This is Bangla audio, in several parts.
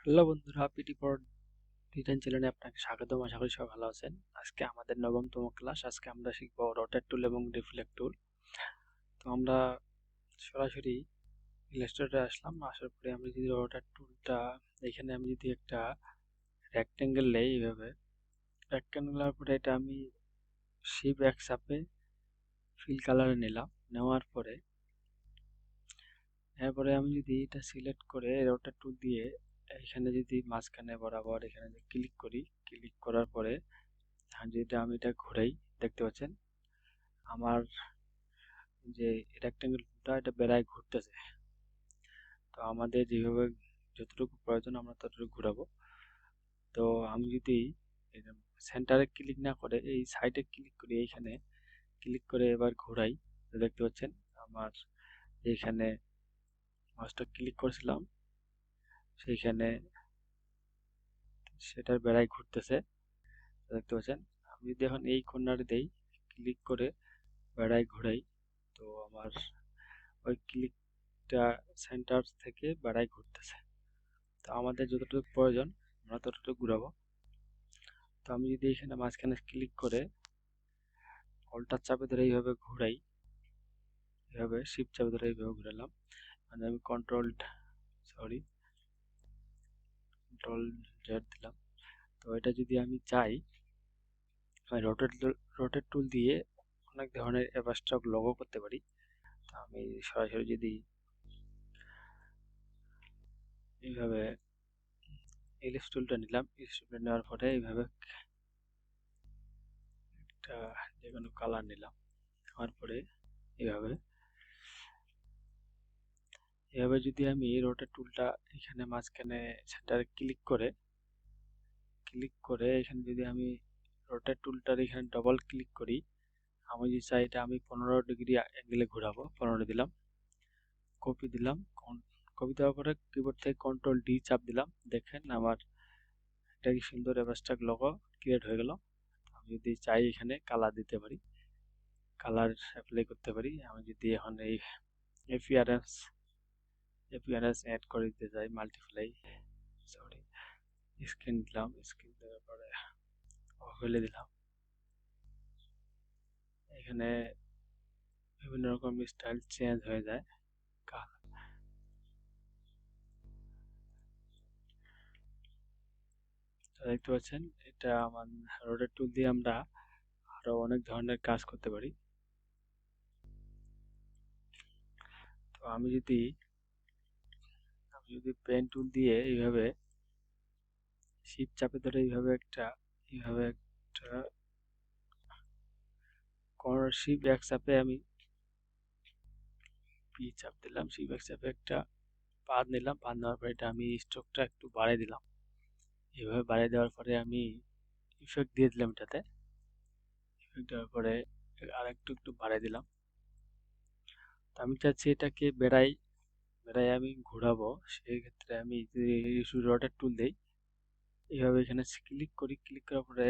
হ্যালো বন্ধুরা, পিটি পর রিটার্ন চ্যানেলে আপনাকে স্বাগতম। আশা করি সবাই ভালো আছেন। আজকে আমাদের নবমতম ক্লাস। আজকে আমরা শিখব রোটেট টুল এবং রিফ্লেক্ট টুল। তো আমরা সরাসরি ইলাস্ট্রেটরে আসলাম। আসার পরে আমি যদি রোটেট টুলটা এখানে আমি যদি একটা রেক্টেঙ্গেল নেই, এইভাবে রেক্টেঙ্গেলের পরে এটা আমি শিপ এক চাপে ফিল কালারে নিলাম। নেওয়ার পরে এরপরে আমি যদি এটা সিলেক্ট করে রোটেট টুল দিয়ে এখানে যদি মাঝখানে বরাবর এখানে ক্লিক করি, ক্লিক করার পরে যেটা আমি এটা ঘুরাই, দেখতে পাচ্ছেন আমার যে রেক্টেঙ্গেলটা এটা বেড়ায় ঘুরতেছে। তো আমাদের যেভাবে যতটুকু প্রয়োজন আমরা ততটুকু ঘুরাবো। তো আমি যদি সেন্টারে ক্লিক না করে এই সাইডে ক্লিক করি, এইখানে ক্লিক করে এবার ঘুরাই, তো দেখতে পাচ্ছেন আমার এইখানে মাউসটা ক্লিক করেছিলাম সেইখানে সেটার বেড়ায় ঘুরতেছে, দেখতে পাচ্ছেন। আমি যদি এখন এই কর্নারে দেই, ক্লিক করে বেড়ায় ঘুরাই, তো আমার ওই ক্লিকটা সেন্টার থেকে বেড়ায় ঘুরতেছে। তো আমাদের যতটুকু প্রয়োজন আমরা ততটুকু ঘুরাবো। তো আমি যদি এখানে মাঝখানে ক্লিক করে অল্টার চাপে ধরে এইভাবে ঘুরাই, এইভাবে শিফট চাপে ধরে এইভাবে ঘুরালাম, মানে আমি কন্ট্রোল জেড দিলাম। তো এটা যদি আমি চাই, আমি রোটেট টুল দিয়ে অনেক ধরনের অ্যাবস্ট্রাক্ট লোগো করতে পারি। তো আমি সরাসরি যদি এইভাবে ইলিপস টুলটা নিলাম, ইলিপস টুলটা নেওয়ার পরে এইভাবে একটা যে কোনো কালার নিলাম, নেওয়ার পরে এইভাবে এভাবে যদি আমি রোটেট টুলটা এখানে মাঝখানে সেন্টারে ক্লিক করে এখানে যদি আমি রোটেট টুলটার এখানে ডবল ক্লিক করি, আমি যদি চাই এটা আমি 15 ডিগ্রি অ্যাঙ্গেলে ঘোরাবো, 15 দিলাম, কপি দিলাম। কপি দেওয়ার পরে কিবোর্ড থেকে কন্ট্রোল ডি চাপ দিলাম, দেখেন আমার একটা কি সুন্দর অ্যাবস্ট্রাক্ট লোগো ক্রিয়েট হয়ে গেল। আমি যদি চাই এখানে কালার দিতে পারি, কালার অ্যাপ্লাই করতে পারি। আমি যদি এখন এই অ্যাপিয়ারেন্স অ্যাড করে দিতে চাই, মাল্টিপ্লাই স্ক্রিন দিলাম, স্ক্রিন দেওয়ার পরে ফেলে দিলাম। এখানে বিভিন্ন রকম স্টাইল চেঞ্জ হয়ে যায়। দেখতে পাচ্ছেন এটা আমার রোটেট টুল দিয়ে আমরা আরো অনেক ধরনের কাজ করতে পারি। তো আমি যদি পেন টুল দিয়ে এইভাবে শিপ চাপে ধরে এইভাবে একটা শিপ এক চাপে আমি পি চাপ দিলাম, শিপ এক চাপে একটা পাদ নিলাম, পাদ নেওয়ার পরে এটা আমি স্ট্রোকটা একটু বাড়াই দিলাম। এইভাবে বাড়াই দেওয়ার পরে আমি ইফেক্ট দিয়ে দিলাম এটাতে, ইফেক্ট দেওয়ার পরে আর একটু বাড়াই দিলাম। তো আমি চাচ্ছি এটাকে বেড়াই বেড়াই আমি ঘোরাবো, সেই ক্ষেত্রে আমি রোটেট টুল দিই, এইভাবে এখানে ক্লিক করি, ক্লিক করার পরে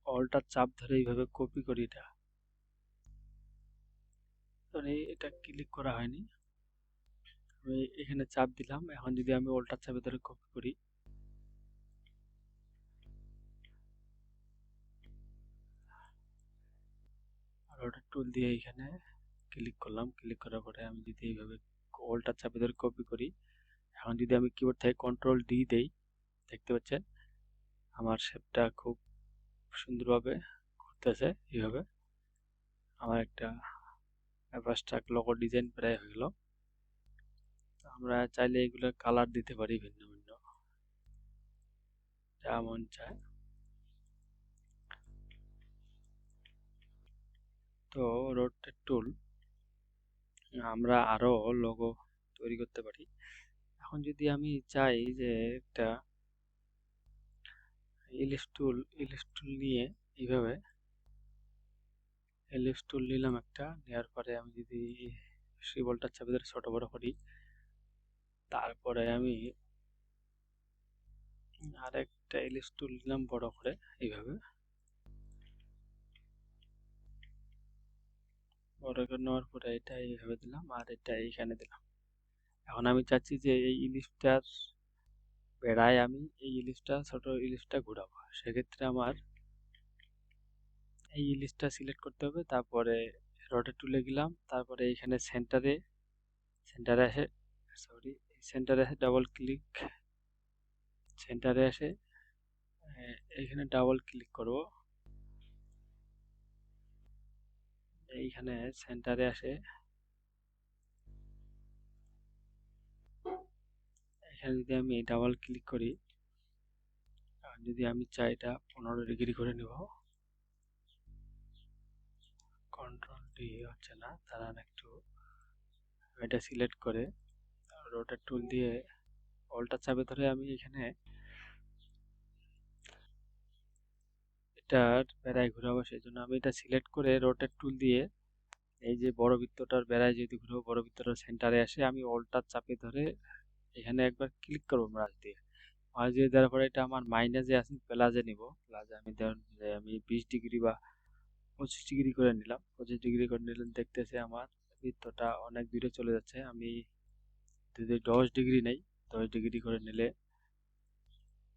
অল্টার চাপ ধরে এইভাবে কপি করি। এটা ক্লিক করা হয়নি, আমি এখানে চাপ দিলাম। এখন যদি আমি অল্টার চাপে ধরে কপি করি, আর রোটেট টুল দিয়ে এখানে ক্লিক করলাম, ক্লিক করার পরে আমি যদি এইভাবে অল্টার চাপে ধরে কপি করি, এখন যদি আমি কিবোর্ড থেকে কন্ট্রোল ডি দেই, দেখতে পাচ্ছেন আমার শেপটা খুব সুন্দরভাবে ঘুরতেছে। এইভাবে আমার একটা অ্যাবস্ট্রাক্ট লোগো ডিজাইন প্রায় হয়ে গেল। আমরা চাইলে এগুলো কালার দিতে পারি ভিন্ন ভিন্ন, যা মন চায়। তো রোটেট টুল আমরা আরো লোগো তৈরি করতে পারি। এখন যদি আমি চাই যে একটা ইলিপস টুল নিয়ে এইভাবে ইলিপস টুল নিলাম একটা, নেওয়ার পরে আমি যদি শিবলটা চাপে ধরে ছোট বড় করি, তারপরে আমি আরেকটা ইলিপস টুল নিলাম বড় করে, এইভাবে বড় করে নেওয়ার পরে এটা এইভাবে দিলাম আর এটা এইখানে দিলাম। এখন আমি চাচ্ছি যে এই ইলিপসটার বেড়ায় আমি এই ইলিশটা ছোট ইলিশটা ঘুরাবো, সেক্ষেত্রে আমার এই ইলিশটা সিলেক্ট করতে হবে। তারপরে রডের টুলে গেলাম, তারপরে এইখানে সেন্টারে আসে, সরি, সেন্টারে আসে ডাবল ক্লিক, সেন্টারে আসে এইখানে ডাবল ক্লিক করব। এইখানে সেন্টারে আসে, এখানে যদি আমি ডাবল ক্লিক করি, আর যদি আমি চাই এটা 15 ডিগ্রি করে নেব, কন্ট্রোল ডি হচ্ছে না, দাঁড়ান একটু, এটা সিলেক্ট করে রোটেট টুল দিয়ে অল্টা চাপে ধরে আমি এখানে এটার বেড়ায় ঘুরাবো। সেই জন্য আমি এটা সিলেক্ট করে রোটেট টুল দিয়ে এই যে বড় বৃত্তটার বেড়ায় যদি ঘুরবো, বড় বৃত্তটার সেন্টারে আসে আমি অল্টা চাপে ধরে এখানে একবার ক্লিক করবো মাউস দিয়ে। মাউস দিয়ে দেওয়ার পরে এটা আমার মাইনাসে আছে, প্লাসে নিব। প্লাসে আমি ধরুন যে আমি 20 ডিগ্রি বা 25 ডিগ্রি করে নিলাম। 25 ডিগ্রি করে নিলে দেখতেছে আমার বৃত্তটা অনেক দূরে চলে যাচ্ছে। আমি যদি 10 ডিগ্রি নেই, 10 ডিগ্রি করে নিলে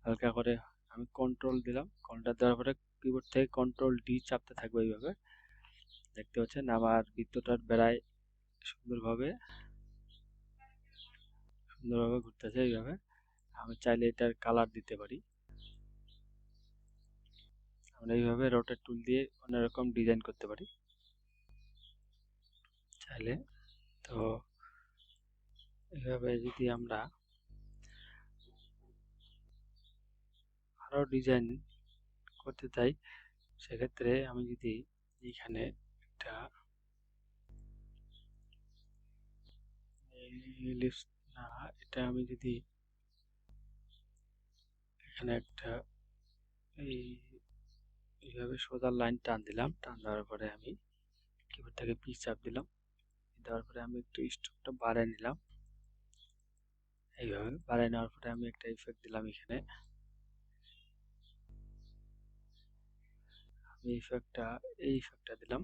হালকা করে আমি কন্ট্রোল দিলাম, কন্ট্রোল দেওয়ার পরে কিবোর্ড থেকে কন্ট্রোল ডি চাপতে থাকবে। এইভাবে দেখতে পাচ্ছেন আমার বৃত্তটার বেড়ায় সুন্দরভাবে সুন্দরভাবে ঘুরতেছে। এইভাবে আমি চাইলে এটার কালার দিতে পারি। আমরা এইভাবে রোটেট টুল দিয়ে অনেক রকম ডিজাইন করতে পারি চাইলে। তো এইভাবে যদি আমরা আরো ডিজাইন করতে চাই, সেক্ষেত্রে আমি যদি এখানে একটা লিস্ট, না, এটা আমি যদি এখানে একটা এই এইভাবে সোজা লাইন টান দিলাম, টান দেওয়ার পরে আমি কিবোর্ড থেকে পি চাপ দিলাম, দেওয়ার পরে আমি একটু স্ট্রোকটা বাড়ায় নিলাম। এইভাবে বাড়ায় নেওয়ার পরে আমি একটা ইফেক্ট দিলাম এখানে। আমি এই ইফেক্টটা দিলাম।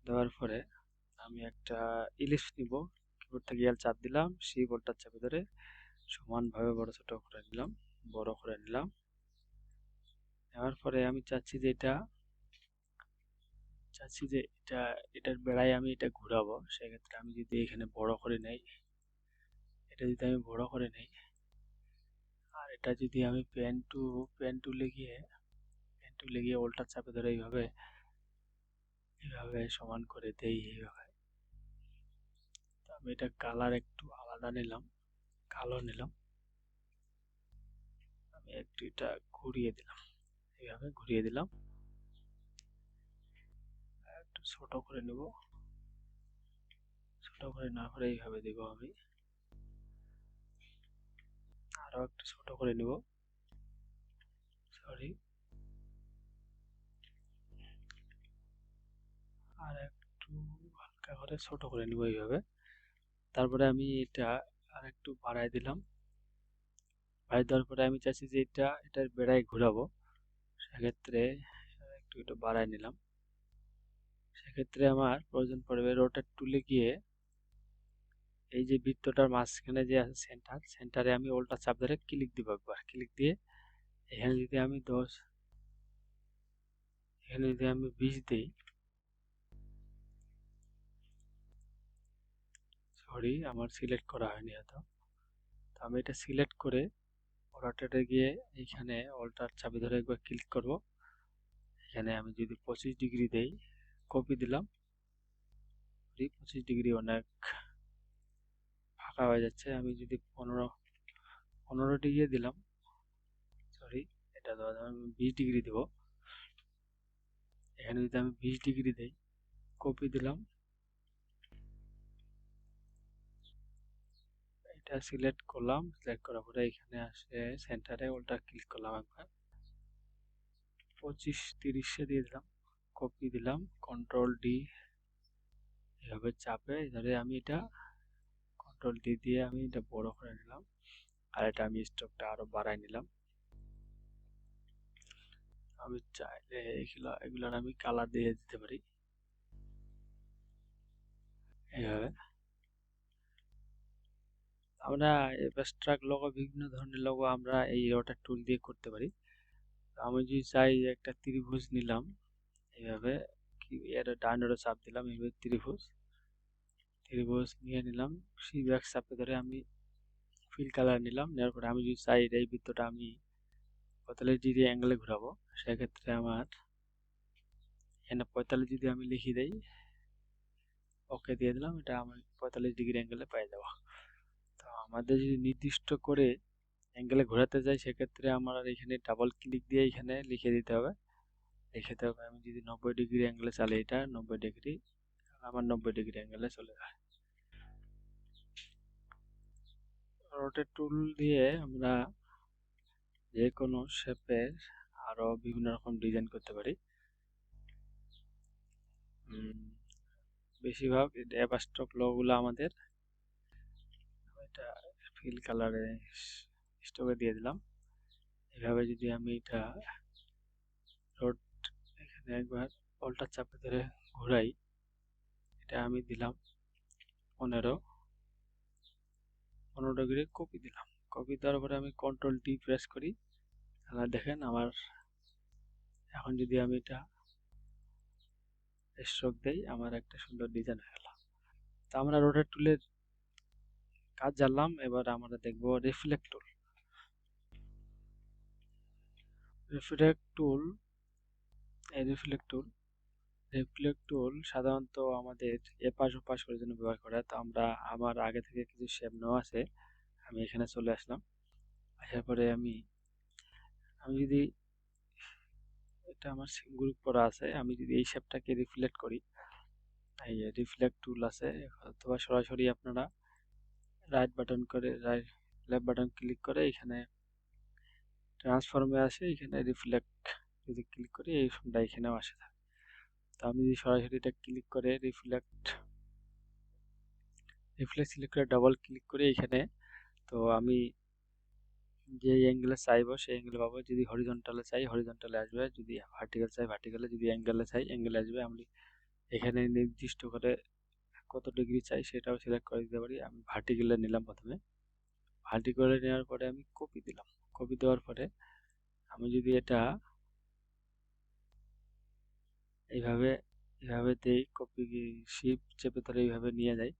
দেওয়ার পরে আমি একটা ইলিশ নিব, কিবোর্ড থেকে এল চাপ দিলাম, সি বোল্টটা চাপে ধরে সমানভাবে বড় ছোট করে নিলাম, বড় করে নিলাম। নেওয়ার পরে আমি চাচ্ছি যে এটার বেড়ায় আমি এটা ঘুরাবো। সেক্ষেত্রে আমি যদি এখানে বড় করে নেই, এটা যদি আমি বড় করে নেই, আর এটা যদি আমি পেন টুলে গিয়ে উল্টা চাপে ধরে এইভাবে এইভাবে সমান করে দেই এইভাবে। তো আমি এটা কালার একটু আলাদা নিলাম, কালো নিলাম। আমি একটু এটা ঘুরিয়ে দিলাম, এইভাবে ঘুরিয়ে দিলাম। একটু ছোট করে নেব, ছোট করে না করে এইভাবে দেব আমি। আরো একটু ছোট করে নেব, সরি, আর একটু হালকা করে ছোট করে নেব এইভাবে। তারপরে আমি এটা আর একটু বাড়াই দিলাম। বাড়াই দেওয়ার পরে আমি চাইছি যে এটার বেড়ায় ঘুরাবো, সেক্ষেত্রে একটু এটা বাড়াই নিলাম। সেক্ষেত্রে আমার প্রয়োজন পড়বে রোটেট টুলে গিয়ে এই যে বৃত্তটার মাঝখানে যে আছে সেন্টারে আমি উল্টা চাপ ধরে ক্লিক দিব, একবার ক্লিক দিয়ে এখানে যদি আমি 20 দিই, সরি আমার সিলেক্ট করা হয়নি হয়তো। তো আমি এটা সিলেক্ট করে রোটেটে গিয়ে এইখানে অল্টার চাপে ধরে একবার ক্লিক করব। এখানে আমি যদি 25 ডিগ্রি দেই, কপি দিলাম, 25 ডিগ্রি অনেক ফাঁকা হয়ে যাচ্ছে। আমি যদি 15 ডিগ্রি দিলাম, সরি, এটা আমি 20 ডিগ্রি দেব। এখানে যদি আমি 20 ডিগ্রি দেই, কপি দিলাম, এটা সিলেক্ট করলাম, সিলেক্ট করার পরে এখানে আসে সেন্টারে উল্টা ক্লিক করলাম একবার, 25-30 দিয়ে দিলাম, কপি দিলাম, কন্ট্রোল ডি এভাবে চাপে ধরে আমি এটা কন্ট্রোল ডি দিয়ে আমি এটা বড় করে নিলাম। আর এটা আমি স্ট্রোকটা আরো বাড়াই নিলাম। আমি চাইলে এগুলার আমি কালার দিয়ে দিতে পারি এইভাবে। আমরা অ্যাবস্ট্রাক্ট লোগো, বিভিন্ন ধরনের লোগো আমরা এই রোটার টুল দিয়ে করতে পারি। আমি যদি চাই একটা ত্রিভুজ নিলাম, এইভাবে কি এর ডান আরো চাপ দিলাম, এইভাবে ত্রিভুজ নিয়ে নিলাম, শিবাক চাপে ধরে আমি ফিল কালার নিলাম, নেওয়ার পরে আমি যদি চাই এই বৃত্তটা আমি 45 ডিগ্রি অ্যাঙ্গেলে ঘুরাবো, সেক্ষেত্রে আমার এখানে 45 যদি আমি লিখে দেই, ওকে দিয়ে দিলাম, এটা আমি 45 ডিগ্রি অ্যাঙ্গেলে পেয়ে যাবো। তো আমাদের যদি নির্দিষ্ট করে অ্যাঙ্গেলে ঘোরাতে যাই, সেক্ষেত্রে আমার এখানে ডাবল ক্লিক দিয়ে এখানে লিখে দিতে হবে। আমি যদি 90 ডিগ্রি অ্যাঙ্গেলে চালাই, এটা 90 ডিগ্রি, আমার 90 ডিগ্রি অ্যাঙ্গেলে চলে যায়। রোটেট টুল দিয়ে আমরা যে কোনো শেপের আরো বিভিন্ন রকম ডিজাইন করতে পারি। বেশিরভাগ অ্যাবস্ট্রাক্ট লোগোগুলো আমাদের এটা ফিল কালারে স্ট্রোকে দিয়ে দিলাম। এভাবে যদি আমি এটা রোড এখানে একবার অল্টার চাপে ধরে ঘুরাই, এটা আমি দিলাম 15 ডিগ্রি, কপি দিলাম। কপি দেওয়ার পরে আমি কন্ট্রোল ডি প্রেস করি, তাহলে দেখেন আমার এখন যদি আমি এটা স্ট্রোক দেই, আমার একটা সুন্দর ডিজাইন হয়ে গেল। তো আমরা রোটেট টুলের কাজ জানলাম, এবার আমরা দেখবো রিফ্লেক্ট টুল। রিফ্লেক্ট টুল রিফ্লেক্ট টুল সাধারণত আমাদের এপাশ ওপাশ করার জন্য ব্যবহার করে। তো আমার আগে থেকে কিছু শেপ নেওয়া আছে, আমি এখানে চলে আসলাম। আসার পরে আমি যদি এটা আমার গ্রুপ করা আছে, আমি যদি এই শেপটাকে রিফ্লেক্ট করি, এই রিফ্লেক্ট টুল আছে, অথবা সরাসরি আপনারা লেফট বাটন ক্লিক করে এখানে ট্রান্সফর্মে আসে, এখানে রিফ্লেক্ট যদি ক্লিক করি, এই ফোনটা এখানেও আসে। তো আমি যদি সরাসরি এটা ক্লিক করে রিফ্লেক্ট সিলেক্ট করে ডাবল ক্লিক করে এখানে, তো আমি যে অ্যাঙ্গেলে চাইবো সেই অ্যাঙ্গেলে পাবো। যদি হরিজন্টালে চাই হরিজন্টালে আসবে, যদি ভার্টিক্যাল চাই ভার্টিক্যালে, যদি অ্যাঙ্গেলে চাই অ্যাঙ্গেলে আসবে। আমি এখানে নির্দিষ্ট করে কত ডিগ্রি চাই সেটাও সিলেক্ট করে দিতে পারি। আমি ভার্টিক্যালে নিলাম প্রথমে, ভার্টিক্যালে নেওয়ার পরে আমি কপি দিলাম। কপি দেওয়ার পরে আমি যদি এটা এইভাবে দেই, কপি শিফট চেপে ধরে এইভাবে নিয়ে যাই,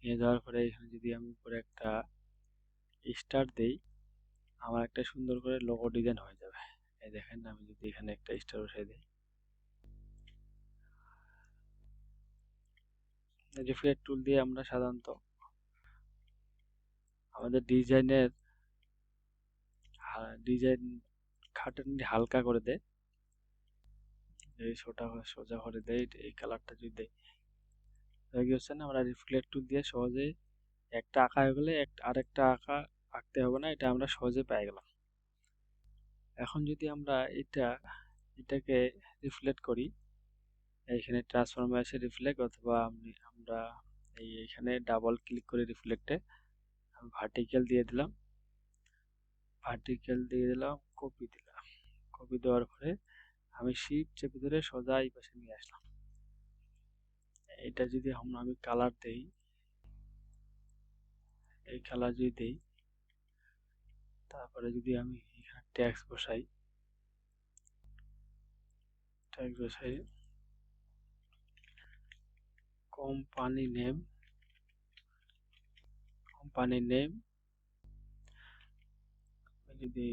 নিয়ে যাওয়ার পরে এখানে যদি আমি উপরে একটা স্টার দেই, আমার একটা সুন্দর করে লোগো ডিজাইন হয়ে যাবে। এই দেখেন, আমি যদি এখানে একটা স্টার বসাই দিই, রিফ্লেক্ট টুল দিয়ে আমরা সাধারণত আমাদের ডিজাইন খাটানি হালকা করে দেয়, এই সোজা করে দেয়। এই কালারটা যদি দেয়, কি হচ্ছে না, আমরা রিফ্লেক্ট টুল দিয়ে সহজে একটা আঁকা হয়ে গেলে আরেকটা আঁকতে হবে না, এটা আমরা সহজে পেয়ে গেলাম। এখন যদি আমরা এটাকে রিফ্লেক্ট করি, এইখানে ট্রান্সফর্মে আসে রিফ্লেক্ট, অথবা আমরা এইখানে ডাবল ক্লিক করে রিফ্লেক্টে আমি ভার্টিক্যাল দিয়ে দিলাম, কপি দেওয়ার পরে আমি শিফট চেপে ধরে সোজা এই পাশে নিয়ে আসলাম। এটা যদি আমি কালার দেই, এই কালার যদি দেই, তারপরে যদি আমি এখানে ট্যাক্স বসাই, কোম্পানি নেম, যদি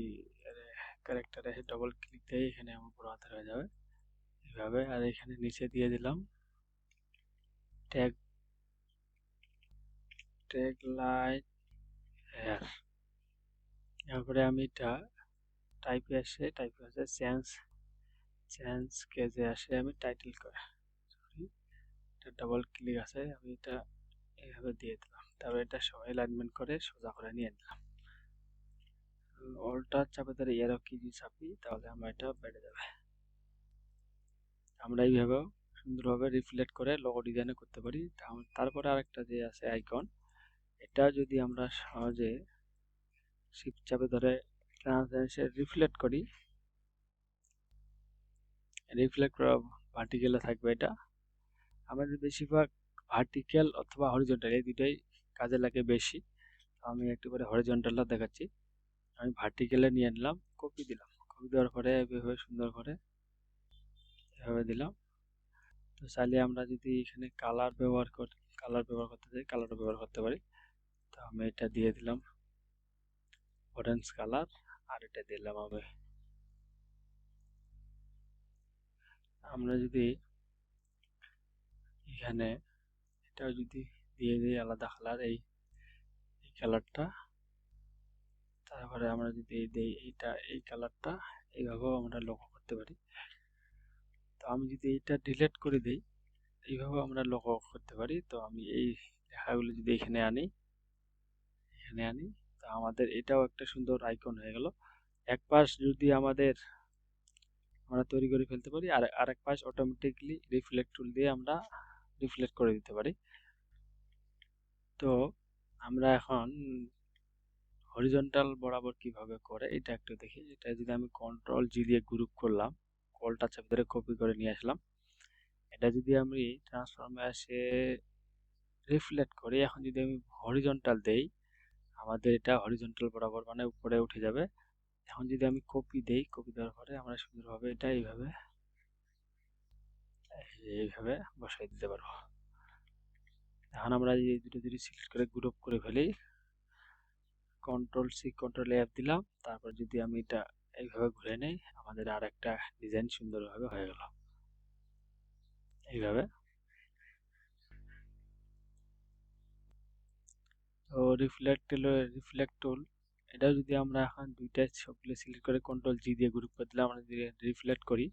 ক্যারেক্টারে ডবল ক্লিক দেই, এখানে আমার বড় হাতের হয়ে যাবে এইভাবে। আর এখানে নিচে দিয়ে দিলাম ট্যাগ লাইন হেয়ার। এরপরে আমি এটা টাইপে আসে চেঞ্জ কেজে আসে, আমি টাইটেল করে ডাবল ক্লিক আছে, আমি এটা এইভাবে দিয়ে দিলাম। তারপরে এটা অ্যালাইনমেন্ট করে সোজা করে নিয়ে নিলাম। অল্টার চাপে ধরে এরো কি চাপি, তাহলে আমার এটা বেড়ে যাবে। আমরা এইভাবেও সুন্দরভাবে রিফ্লেক্ট করে লোগো ডিজাইন করতে পারি। তারপরে আরেকটা যে আছে আইকন, এটা যদি আমরা সহজে শিফট চাপে ধরে রিফ্লেক্ট করি, ভার্টিক্যালে থাকবে। এটা আমাদের বেশিরভাগ ভার্টিক্যাল অথবা হরিজন্টাল, এই দুটাই কাজে লাগে বেশি। আমি একেবারে হরিজন্টালটা দেখাচ্ছি। আমি ভার্টিক্যালে নিয়ে নিলাম, কপি দিলাম, কপি দেওয়ার পরে এভাবে সুন্দর করে এভাবে দিলাম। তো চাইলে আমরা যদি এখানে কালার ব্যবহার করতে চাই, কালারও ব্যবহার করতে পারি। তো আমি এটা দিয়ে দিলাম অরেঞ্জ কালার, আর এটা দিলাম আমরা যদি এখানে এটাও যদি দিয়ে দিই আলাদা কালার, এই কালারটা, তারপরে আমরা যদি দেই এইটা, এই কালারটা, এইভাবেও আমরা লক্ষ্য করতে পারি। তো আমি যদি এইটা ডিলিট করে দিই, এইভাবেও আমরা লক্ষ্য করতে পারি। তো আমি এই লেখাগুলো যদি এখানে আনি, তো আমাদের এটাও একটা সুন্দর আইকন হয়ে গেল। এক পাশ যদি আমরা তৈরি করে ফেলতে পারি, আর আরেক পাশ অটোমেটিকলি রিফ্লেক্ট টুল দিয়ে আমরা রিফ্লেক্ট করে দিতে পারি। তো আমরা এখন হরিজন্টাল বরাবর কিভাবে করে এটা একটু দেখি। এটা যদি আমি কন্ট্রোল জি দিয়ে গ্রুপ করলাম, কলটা চাপ ধরে কপি করে নিয়ে আসলাম, এটা যদি আমি ট্রান্সফর্মে এসে রিফ্লেক্ট করি, এখন যদি আমি হরিজন্টাল দেই, আমাদের এটা হরিজন্টাল বরাবর মানে উপরে উঠে যাবে। এখন যদি আমি কপি দেই, কপি দেওয়ার পরে আমরা সুন্দরভাবে এটা এইভাবে বসাই দিতে পারবো। এখন আমরা এই দুটো যদি সিলেক্ট করে গ্রুপ করে ফেলি, কন্ট্রোল সি কন্ট্রোল এফ দিলাম, তারপর যদি আমি এটা এইভাবে ঘুরে নেই, আমাদের আর একটা ডিজাইন সুন্দরভাবে হয়ে গেল এইভাবে। তো রিফ্লেক্ট টুল, এটা যদি আমরা এখন দুইটা সবগুলো সিলেক্ট করে কন্ট্রোল জি দিয়ে গ্রুপ করে দিলাম, আমরা যদি রিফ্লেক্ট করি,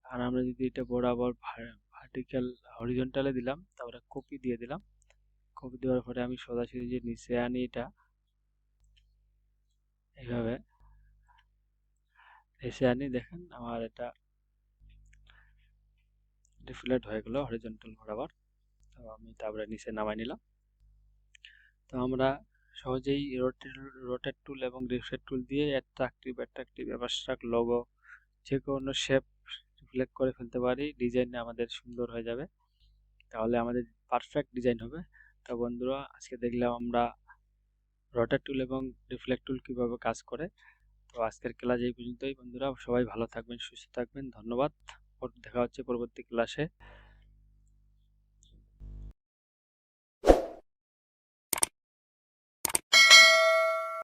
আর আমরা যদি এটা বরাবর ভার্টিক্যাল হরিজন্টালে দিলাম, তারপরে কপি দিয়ে দিলাম, কপি দেওয়ার পরে আমি সোজাসুজি যে নিচে আনি, এটা এইভাবে এসে আনি, দেখেন আমার এটা রিফ্লেক্ট হয়ে গেল হরিজন্টাল বরাবর। তো আমি তারপরে নিচে নামাই নিলাম। তো আমরা সহজেই রোটেট টুল এবং রিফ্লেক্ট টুল দিয়ে অ্যাট্রাকটিভ অ্যাবস্ট্রাক্ট লোগো যে কোনো শেপ রিফ্লেক্ট করে ফেলতে পারি, ডিজাইন আমাদের সুন্দর হয়ে যাবে, তাহলে আমাদের পারফেক্ট ডিজাইন হবে। তো বন্ধুরা, আজকে দেখলাম আমরা রোটেট টুল এবং রিফ্লেক্ট টুল কিভাবে কাজ করে। তো আজকের ক্লাস এই পর্যন্তই বন্ধুরা, সবাই ভালো থাকবেন, সুস্থ থাকবেন, ধন্যবাদ। দেখা হচ্ছে পরবর্তী ক্লাসে।